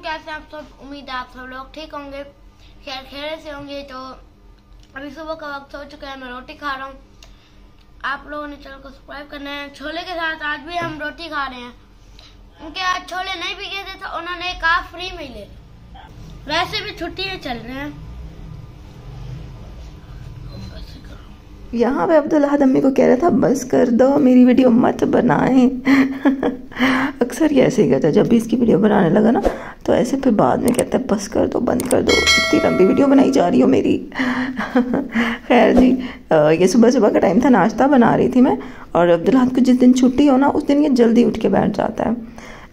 कैसे आप सब? उम्मीद है आप सब लोग ठीक होंगे, खैर खैर से होंगे। तो अभी सुबह का वक्त हो चुका है, मैं रोटी खा रहा हूँ। आप लोगों ने चैनल को सब्सक्राइब करना है। छोले के साथ आज भी हम रोटी खा रहे हैं। उनके आज छोले नहीं बिके थे तो उन्होंने कहा फ्री में ले। वैसे भी छुट्टियाँ चल रहे हैं। यहाँ पे अब्दुल अहद अम्मी को कह रहा था बस कर दो, मेरी वीडियो मत बनाएं। अक्सर ये ऐसे ही कहता है, जब भी इसकी वीडियो बनाने लगा ना तो ऐसे फिर बाद में कहता है बस कर दो, बंद कर दो, इतनी लंबी वीडियो बनाई जा रही हो मेरी। खैर जी, ये सुबह सुबह का टाइम था, नाश्ता बना रही थी मैं। और अब्दुल अहद को जिस दिन छुट्टी हो ना उस दिन ये जल्दी उठ के बैठ जाता है।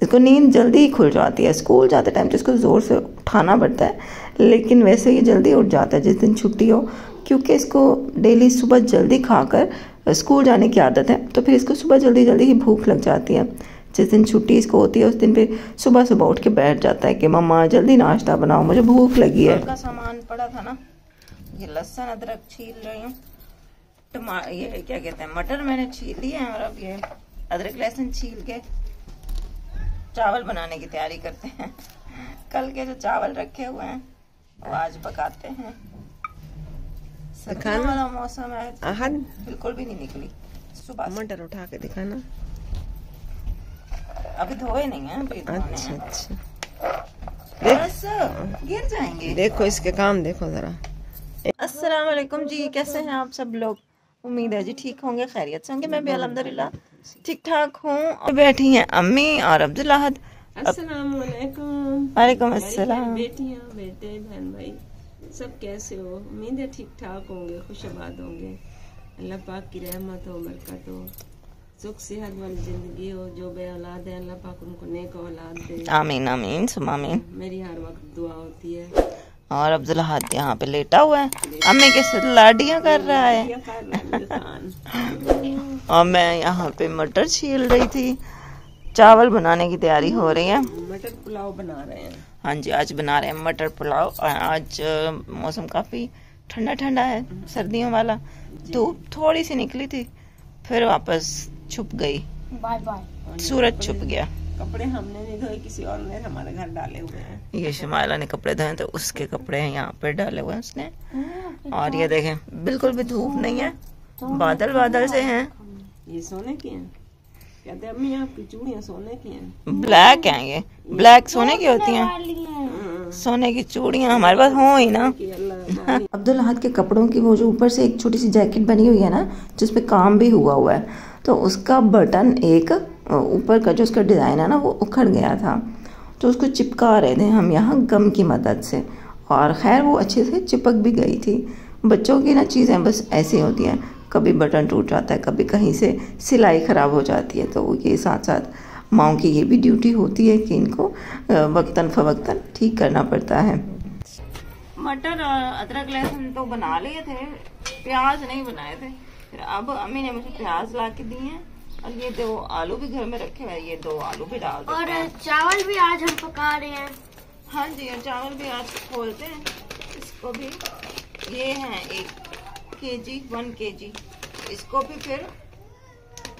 इसको नींद जल्दी ही खुल जाती है। स्कूल जाते टाइम तो इसको ज़ोर से उठाना पड़ता है, लेकिन वैसे ये जल्दी उठ जाता है जिस दिन छुट्टी हो, क्योंकि इसको डेली सुबह जल्दी खाकर स्कूल जाने की आदत है। तो फिर इसको सुबह जल्दी जल्दी ही भूख लग जाती है। जिस दिन छुट्टी इसको होती है उस दिन फिर सुबह सुबह उठ के बैठ जाता है कि मम्मा जल्दी नाश्ता बनाओ, मुझे भूख लगी है। का सामान पड़ा था ना, ये लहसुन अदरक छील रही हूँ, ये क्या कहते हैं मटर मैंने छील लिए हैं, और अब ये अदरक लहसुन छील के चावल बनाने की तैयारी करते हैं। कल के जो चावल रखे हुए हैं वो आज पकाते हैं। सर्दियों वाला मौसम है, बिल्कुल भी नहीं निकली सुबह। मटर उठा के दिखाना, अभी धोए नहीं है, अभी अच्छा अच्छा, बस गिर जाएंगे। देखो इसके काम देखो जरा। अस्सलाम वालेकुम जी, कैसे हैं आप सब लोग? उम्मीद है जी ठीक होंगे, खैरियत से होंगे। मैं भी अल्हम्दुलिल्लाह ठीक ठाक हूँ। बैठी हैं अम्मी और अब्दुल अहद। अस्सलाम वालेकुम। वालेकुम अस्सलाम। बेटियां बेटे बहन भाई सब कैसे हो? उम्मीद है ठीक ठाक होंगे, खुशआबाद होंगे। अल्लाह पाक की रहमत हो, बरकत हो, सुख सेहत वाली जिंदगी हो। जो बे औलाद है अल्लाह पाक उनको नेक औलाद दे। आमीन आमीन सुम आमीन। मेरी हर वक्त दुआ होती है। और अब्दुल अहद यहाँ पे लेटा हुआ है, अम्मी के साथ लाडियाँ कर रहा है। और मैं यहाँ पे मटर छील रही थी, चावल बनाने की तैयारी हो रही है। मटर पुलाव बना रहे हैं। हाँ जी, आज बना रहे हैं मटर पुलाव। और आज मौसम काफ़ी ठंडा ठंडा है, सर्दियों वाला। धूप थोड़ी सी निकली थी, फिर वापस छुप गई, बाय बाय, सूरज छुप गया। कपड़े हमने नहीं धोए, किसी और ने हमारे घर डाले हुए हैं। ये शमाइला ने कपड़े धोए तो उसके कपड़े हैं यहाँ पे डाले हुए हैं उसने। और ये देखें बिल्कुल भी धूप नहीं है, बादल बादल से हैं। ये सोने की हैं? कहते हैं अम्मी आपकी चूड़ियाँ सोने की हैं। ब्लैक हैं ये, ब्लैक सोने की होती हैं। सोने की चूड़ियाँ हमारे पास हो ही ना। अब्दुल अहद के कपड़ों की वो जो ऊपर से एक छोटी सी जैकेट बनी हुई है ना, जिसपे काम भी हुआ है, तो उसका बटन एक ऊपर का जो उसका डिज़ाइन है ना वो उखड़ गया था, तो उसको चिपका रहे थे हम यहाँ गम की मदद से। और खैर वो अच्छे से चिपक भी गई थी। बच्चों की ना चीज़ें बस ऐसी होती हैं, कभी बटन टूट जाता है, कभी कहीं से सिलाई ख़राब हो जाती है। तो ये साथ साथ माओं की ये भी ड्यूटी होती है कि इनको वक्तन फवक्तन ठीक करना पड़ता है। मटर और अदरक लहसुन तो बना लिए थे, प्याज नहीं बनाए थे। फिर अब अम्मी ने मुझे प्याज ला के दिए हैं, और ये 2 आलू भी घर में रखे हुए, ये 2 आलू भी डाल देते हैं। और चावल भी आज हम पका रहे हैं। हाँ जी, और चावल भी आज खोलते हैं इसको भी। ये है 1 kg, इसको भी फिर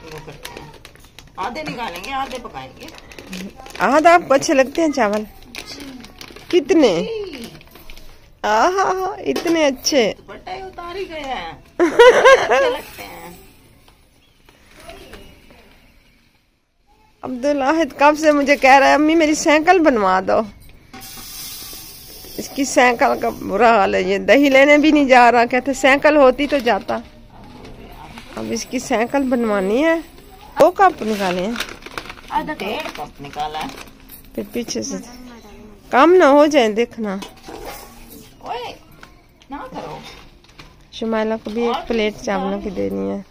वो करते हैं, आधे निकालेंगे आधे पकाएंगे। आधा आपको अच्छे लगते हैं चावल? कितने? आहा इतने अच्छे, दुपट्टा उतार ही गए हैं। अच्छे लगते हैं। अब्दुल अहद कब से मुझे कह रहा है अम्मी मेरी साइकिल बनवा दो। इसकी साइकिल का बुरा हाल है, ये दही लेने भी नहीं जा रहा, कहते साइकिल होती तो जाता। अब इसकी साइकिल बनवानी है। 2 कप निकाले हैं, 1.5 कप निकाला है। फिर पीछे से काम ना हो जाए देखना। ओए ना करो। शुमाइला को भी 1 प्लेट चावलों की देनी है।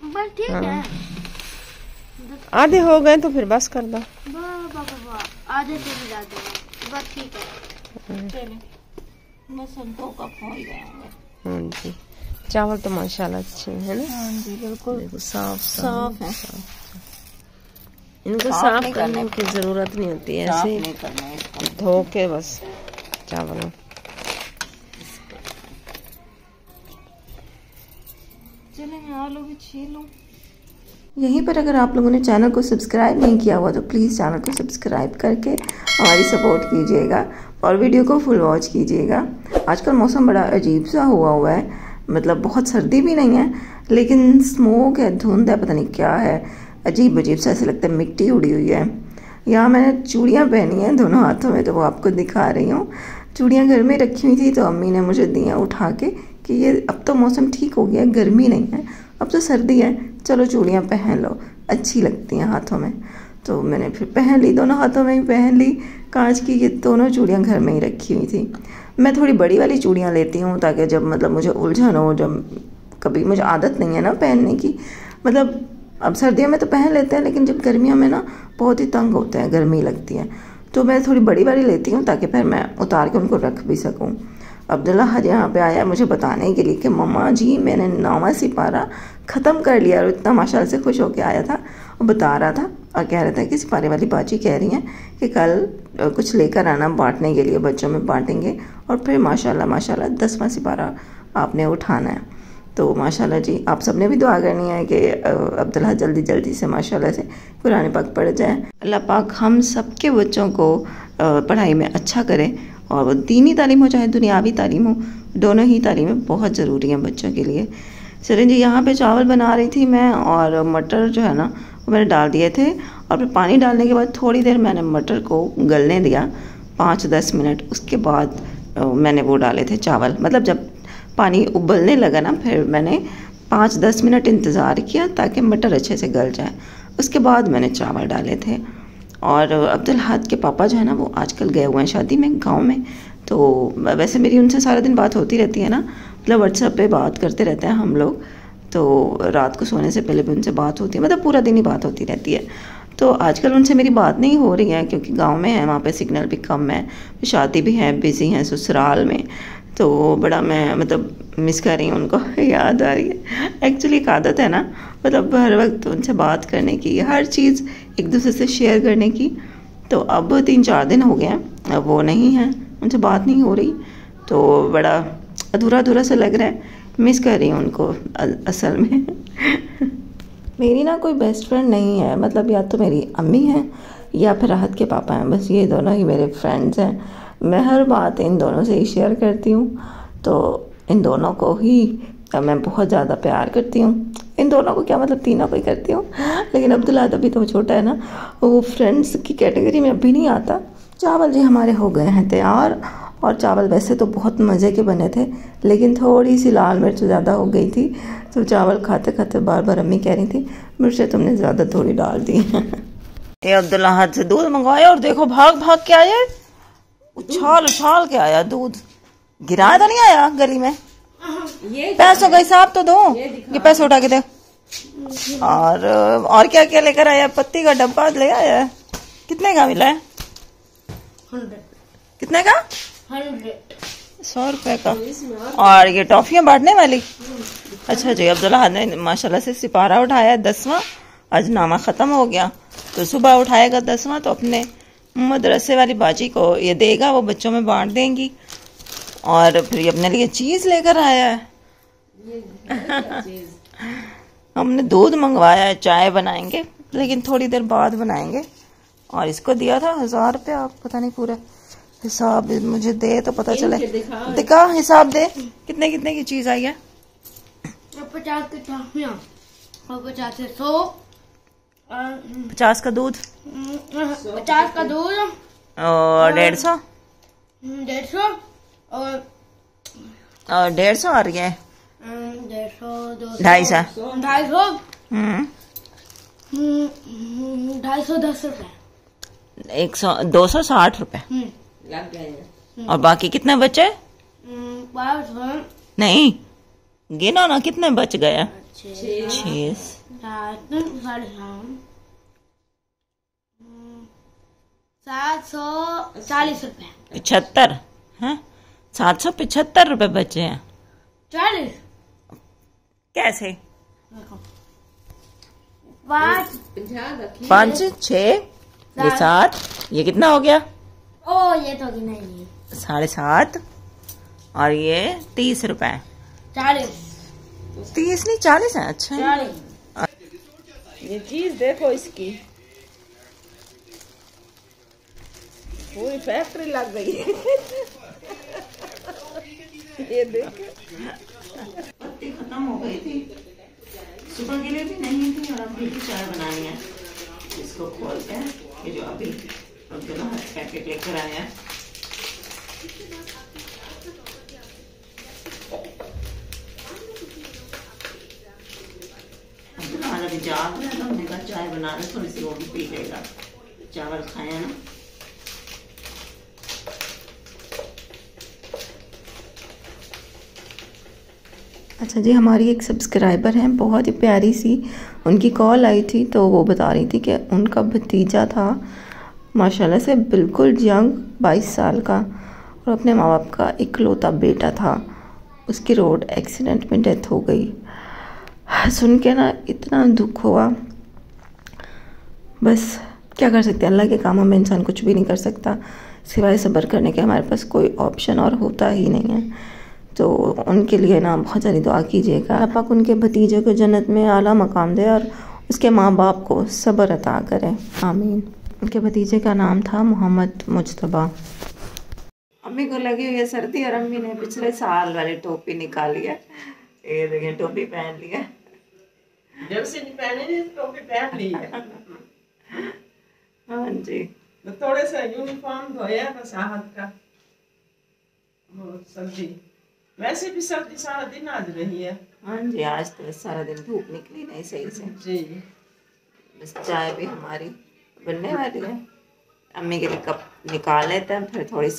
बस ठीक है, आधे हो गए तो फिर बस कर दो। आधे से भी ज्यादा बस ठीक है। बस 2 कप हो ही जाएंगे। हाँ जी, चावल तो माशाल्लाह अच्छे हैं ना। हाँ जी बिल्कुल साफ है। इनको साफ करने की जरूरत नहीं होती है, ऐसे धो के बस चावल। चले मैं आलू भी छीलूं। यहीं पर अगर आप लोगों ने चैनल को सब्सक्राइब नहीं किया हुआ तो प्लीज़ चैनल को सब्सक्राइब करके हमारी सपोर्ट कीजिएगा और वीडियो को फुल वॉच कीजिएगा। आजकल मौसम बड़ा अजीब सा हुआ है, मतलब बहुत सर्दी भी नहीं है लेकिन स्मोक है, धुंध है, पता नहीं क्या है, अजीब अजीब सा ऐसे लगता है मिट्टी उड़ी हुई है। यहाँ मैंने चूड़ियाँ पहनी हैं दोनों हाथों में, तो वो आपको दिखा रही हूँ। चूड़ियाँ घर में रखी हुई थी तो अम्मी ने मुझे दी उठा के कि ये अब तो मौसम ठीक हो गया, गर्मी नहीं है, अब तो सर्दी है, चलो चूड़ियाँ पहन लो, अच्छी लगती हैं हाथों में। तो मैंने फिर पहन ली, दोनों हाथों में ही पहन ली। कांच की ये दोनों चूड़ियाँ घर में ही रखी हुई थी। मैं थोड़ी बड़ी वाली चूड़ियाँ लेती हूँ ताकि जब मतलब मुझे उलझन हो, जब कभी मुझे आदत नहीं है ना पहनने की, मतलब अब सर्दियों में तो पहन लेते हैं लेकिन जब गर्मियों में ना बहुत ही तंग होते हैं, गर्मी लगती है, तो मैं थोड़ी बड़ी वाली लेती हूँ ताकि फिर मैं उतार के उनको रख भी सकूँ। अब्दुल्ला हज यहाँ पे आया मुझे बताने के लिए कि मम्मा जी मैंने 9वां सिपारा ख़त्म कर लिया, और इतना माशाल्लाह से खुश होकर आया था और बता रहा था और कह रहा था कि सिपारे वाली बाजी कह रही हैं कि कल कुछ लेकर आना बांटने के लिए, बच्चों में बांटेंगे और फिर माशाल्लाह 10वां सिपारा आपने उठाना है। तो माशाल्लाह जी आप सबने भी दुआ करनी है कि अब्दुल्ला जल्दी से माशाल्लाह से कुरान पाक पढ़ जाए। अल्लाह पाक हम सब के बच्चों को पढ़ाई में अच्छा करे, और वो दीनी तालीम हो चाहे दुनियावी तालीम हो, दोनों ही तालीमें बहुत ज़रूरी हैं बच्चों के लिए। चलें जी, यहाँ पे चावल बना रही थी मैं, और मटर जो है ना वो मैंने डाल दिए थे, और फिर पानी डालने के बाद थोड़ी देर मैंने मटर को गलने दिया, 5-10 मिनट। उसके बाद मैंने वो डाले थे चावल, मतलब जब पानी उबलने लगा ना फिर मैंने 5-10 मिनट इंतज़ार किया ताकि मटर अच्छे से गल जाए। उसके बाद मैंने चावल डाले थे। और अब्दुल हाद के पापा जो है ना वो आजकल गए हुए हैं शादी में गांव में, तो वैसे मेरी उनसे सारा दिन बात होती रहती है ना, मतलब व्हाट्सएप पे बात करते रहते हैं हम लोग, तो रात को सोने से पहले भी उनसे बात होती है, मतलब पूरा दिन ही बात होती रहती है। तो आजकल उनसे मेरी बात नहीं हो रही है क्योंकि गांव में है, वहाँ पे सिग्नल भी कम है, शादी भी है, बिज़ी हैं ससुराल में, तो बड़ा मैं मतलब मिस कर रही हूँ उनको, याद आ रही है। एक्चुअली एक आदत है ना, मतलब हर वक्त उनसे बात करने की, हर चीज़ एक दूसरे से शेयर करने की। तो अब 3-4 दिन हो गए हैं, अब वो नहीं है, उनसे बात नहीं हो रही, तो बड़ा अधूरा सा लग रहा है, मिस कर रही हूँ उनको असल में। मेरी ना कोई बेस्ट फ्रेंड नहीं है, मतलब या तो मेरी अम्मी हैं या फिर राहत के पापा हैं, बस ये दोनों ही मेरे फ्रेंड्स हैं। मैं हर बात इन दोनों से ही शेयर करती हूँ, तो इन दोनों को ही मैं बहुत ज़्यादा प्यार करती हूँ। इन दोनों को क्या, मतलब तीनों को ही करती हूँ, लेकिन अब्दुल्ला अभी तो छोटा है ना, वो फ्रेंड्स की कैटेगरी में अभी नहीं आता। चावल जी हमारे हो गए हैं तैयार, और चावल वैसे तो बहुत मज़े के बने थे लेकिन थोड़ी सी लाल मिर्च ज़्यादा हो गई थी, तो चावल खाते खाते बार अम्मी कह रही थी मिर्चें तुमने ज़्यादा थोड़ी डाल दी। ये अब्दुल्ला हाथ से दूध मंगवाया और देखो भाग के आया, उछाल के आया दूध, गिराया तो नहीं आया गली में। पैसों का हिसाब तो दो, ये पैसे उठा के दे। और क्या लेकर आया, पत्ती का डब्बा ले आया, कितने का मिला है? 100। कितने का? 100 रुपए का। और ये टॉफियां बांटने वाली? अच्छा जी, अब्दुल्ला ने माशाल्लाह से सिपारा उठाया 10वां, आज नामा खत्म हो गया, तो सुबह उठाएगा 10वां, तो अपने मदरसे वाली बाजी को ये देगा, वो बच्चों में बांट देंगी। और फिर ये अपने लिए चीज लेकर आया है। हमने दूध मंगवाया है, चाय बनाएंगे लेकिन थोड़ी देर बाद बनाएंगे। और इसको दिया था 1000 रुपया, पता नहीं पूरा हिसाब मुझे दे तो पता चले। दिखा हिसाब दे, कितने की चीज आई है? 50 की टॉफियां और 50 से 100, 50 का दूध, 50 का दूध और 150 और 150 आ रही है, 150, 250, 210 रुपए, 260 रुपए लग गए। और बाकी कितने बचे? 500 नहीं गिनो ना, कितने बच गए? 6, 740 रुपए, 75 है, 775 रुपए बचे हैं। 40 कैसे? 5 6 ये 7, ये कितना हो गया? ओ ये तो नहीं, 7.5 और ये 30 रुपए। 40, 30 नहीं 40 है। अच्छा 40। ये चीज देखो इसकी, पूरी फैक्ट्री लग गई है। ये देख, पत्ती खत्म हो गई थी, सुबह के लिए भी नहीं थी और अभी भी चाय बनानी है। इसको खोलते हैं, ये जो अभी पैकेट लेकर आए हैं। अभी जाग रहा है तो हमने कहा चाय बना रहे, थोड़ी सी वो भी पी लेगा, चावल खाए ना। अच्छा जी, हमारी एक सब्सक्राइबर हैं, बहुत ही प्यारी सी, उनकी कॉल आई थी तो वो बता रही थी कि उनका भतीजा था माशाल्लाह से बिल्कुल यंग 22 साल का, और अपने माँ बाप का इकलौता बेटा था, उसकी रोड एक्सीडेंट में डेथ हो गई। सुन के ना इतना दुख हुआ। बस क्या कर सकते हैं, अल्लाह के कामों में इंसान कुछ भी नहीं कर सकता, सिवाय सब्र करने के हमारे पास कोई ऑप्शन और होता ही नहीं है। तो उनके लिए ना बहुत सारी दुआ कीजिएगा, अल्लाह पाक उनके भतीजे को जन्नत में आला मकाम दे और उसके माँ बाप को सब्र अता करें, आमीन। उनके भतीजे का नाम था मोहम्मद मुजतबा। अम्मी को लगी हुई है सर्दी और अम्मी ने पिछले साल वाली टोपी निकाली है, ये देखिए टोपी पहन ली है। जब से नहीं पहने टोपी पहन ली है। हाँ जी, तो थोड़े सा यूनिफॉर्म धोया बस आहत का, वो सर्दी, वैसे भी सर्दी सारा दिन आज रही है। हाँ जी, आज तो सारा दिन धूप निकली नहीं सही से जी। बस चाय भी हमारी बनने वाली है, अम्मी के लिए कप निकाल लेते हैं, फिर थोड़ी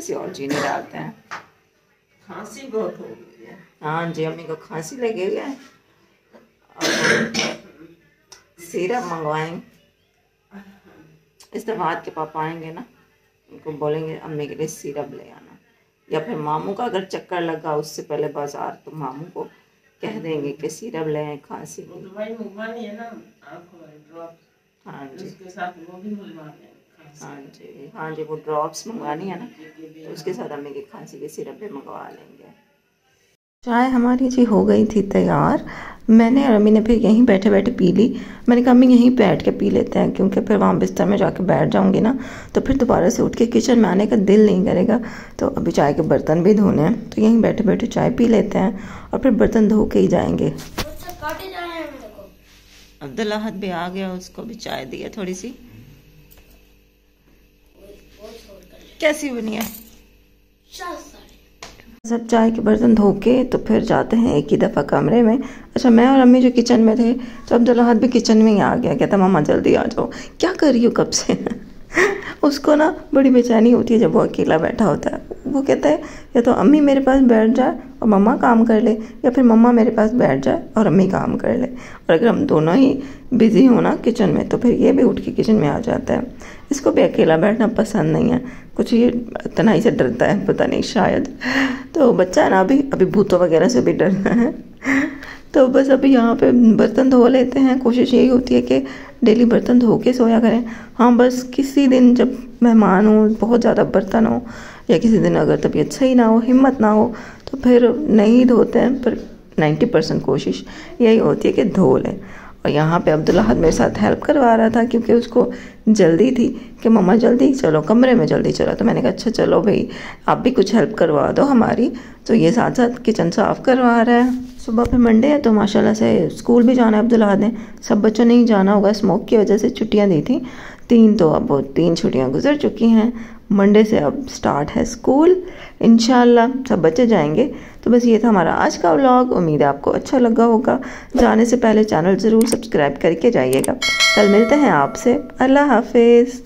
सी और चीनी डालते हैं। खांसी बहुत हो गई है। हाँ जी, अम्मी को खांसी लगी हुई है और सिरप मंगवाएं। इस दफा के पापा आएंगे ना, उनको बोलेंगे अम्मी के लिए सिरप ले आना, या फिर मामू का अगर चक्कर लगा उससे पहले बाजार तो मामू को कह देंगे कि सिरप ले आए खांसी की। दवाई मंगवानी है ना, आंखों वाली ड्रॉप। हाँ जी, उसके साथ वो भी मंगवाने हैं। हाँ जी, वो ड्रॉप्स मंगवानी है ना, तो उसके साथ अम्मी की खांसी की सिरप भी मंगवा लेंगे। चाय हमारी जी हो गई थी तैयार, मैंने और अम्मी ने फिर यहीं बैठे बैठे पी ली। मैंने कहा अम्मी यहीं बैठ के पी लेते हैं, क्योंकि फिर वहाँ बिस्तर में जाके बैठ जाऊँगी ना तो फिर दोबारा से उठ के किचन में आने का दिल नहीं करेगा। तो अभी चाय के बर्तन भी धोने हैं, तो यहीं बैठे बैठे चाय पी लेते हैं और फिर बर्तन धो के ही जाएंगे। अब्दुल्ला हद भी आ गया, उसको भी चाय दी है थोड़ी सी। कैसी बनी है? सब चाय के बर्तन धो के तो फिर जाते हैं एक ही दफ़ा कमरे में। अच्छा, मैं और अम्मी जो किचन में थे तो अब्दुल्ला हाथ भी किचन में ही आ गया, कहता मामा जल्दी आ जाओ। क्या कर रही हो कब से? उसको ना बड़ी बेचैनी होती है जब वो अकेला बैठा होता है। वो कहता है या तो अम्मी मेरे पास बैठ जाए और मम्मा काम कर ले, या फिर मम्मा मेरे पास बैठ जाए और अम्मी काम कर ले। और अगर हम दोनों ही बिज़ी हो ना किचन में तो फिर ये भी उठ के किचन में आ जाता है। इसको भी अकेला बैठना पसंद नहीं है, कुछ ये तन्हाई से डरता है, पता नहीं शायद। तो बच्चा है ना, अभी भूतों वगैरह से भी डरना है। तो बस अभी यहाँ पे बर्तन धो लेते हैं। कोशिश यही होती है कि डेली बर्तन धो के सोया करें। हाँ, बस किसी दिन जब मेहमान हो, बहुत ज़्यादा बर्तन हो, या किसी दिन अगर तबीयत सही ना हो, हिम्मत ना हो, तो फिर नहीं धोते हैं। पर 90% कोशिश यही होती है कि धो लें। और यहाँ पे अब्दुल्ला हद मेरे साथ हेल्प करवा रहा था, क्योंकि उसको जल्दी थी कि मम्मा जल्दी चलो कमरे में, जल्दी चलो। तो मैंने कहा अच्छा चलो भाई आप भी कुछ हेल्प करवा दो हमारी। तो ये साथ साथ किचन साफ़ करवा रहा है। सुबह पे मंडे है तो माशाल्लाह से स्कूल भी जाना है अब्दुल्ला हद ने। सब बच्चों ने ही जाना होगा, स्मोक की वजह से छुट्टियाँ दी थी 3, तो अब वो 3 छुट्टियाँ गुजर चुकी हैं। मंडे से अब स्टार्ट है स्कूल, इंशाल्लाह सब बच्चे जाएंगे। तो बस ये था हमारा आज का व्लॉग। उम्मीद है आपको अच्छा लगा होगा। जाने से पहले चैनल ज़रूर सब्सक्राइब करके जाइएगा। कल मिलते हैं आपसे। अल्लाह हाफिज़।